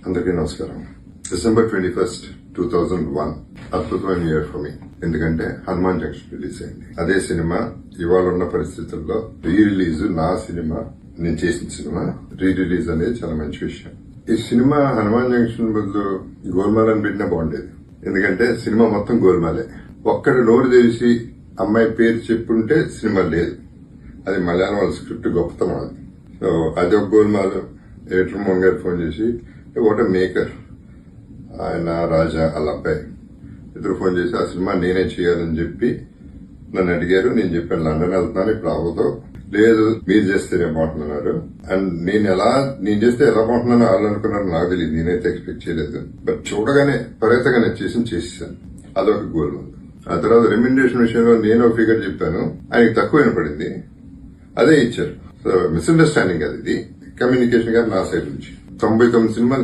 అందరికీ నమస్కారం. December 21st, 2001 అద్భుతమైన ఇయర్ ఫర్ మీ. ఎందుకంటే హనుమాన్ జంక్షన్ రిలీజ్ అయింది. అదే సినిమా ఇవాళ ఉన్న పరిస్థితుల్లో రీ రిలీజ్, నా సినిమా, నేను చేసిన సినిమా రీ రిలీజ్ అనేది చాలా మంచి విషయం. ఈ సినిమా హనుమాన్ జంక్షన్ బదులు గోల్మాల్ అని పెట్టినా బాగుండేది. ఎందుకంటే సినిమా మొత్తం గోల్మాలే. ఒక్కడు నోరు తెలిసి అమ్మాయి పేరు చెప్పుంటే సినిమా లేదు. అది మలయాళం వాళ్ళ స్క్రిప్ట్ గొప్పతనం. అది సో అది ఒక గోల్మాల్. ఎడిటర్ మోహన్ గారు ఫోన్ చేసి వాట్ మేకర్ ఆయన రాజా వాళ్ళ అబ్బాయి ఇద్దరు ఫోన్ చేసి ఆ సినిమా నేనే చేయాలని చెప్పి నన్ను అడిగారు. నేను చెప్పాను లండన్ వెళ్తున్నాను, ఇప్పుడు అవ్వదు. లేదు మీరు చేస్తేనే బాగుంటున్నారు. అండ్ నేను చేస్తే ఎలా బాగుంటున్నానో వాళ్ళు అనుకున్నారు, నాకు తెలియదు. నేనైతే ఎక్స్పెక్ట్ చేయలేదు. బట్ చూడగానే త్వరగా నేను చేసేసాను. అదొక గోల్. ఆ తర్వాత రెమ్యునరేషన్ విషయంలో నేను ఒక ఫిగర్ చెప్పాను, ఆయనకి తక్కువ వినపడింది, అదే ఇచ్చారు. సో మిస్అండర్స్టాండింగ్ అది. ఇది కమ్యూనికేషన్ గారు నా సైడ్ నుంచి 99 సినిమాలు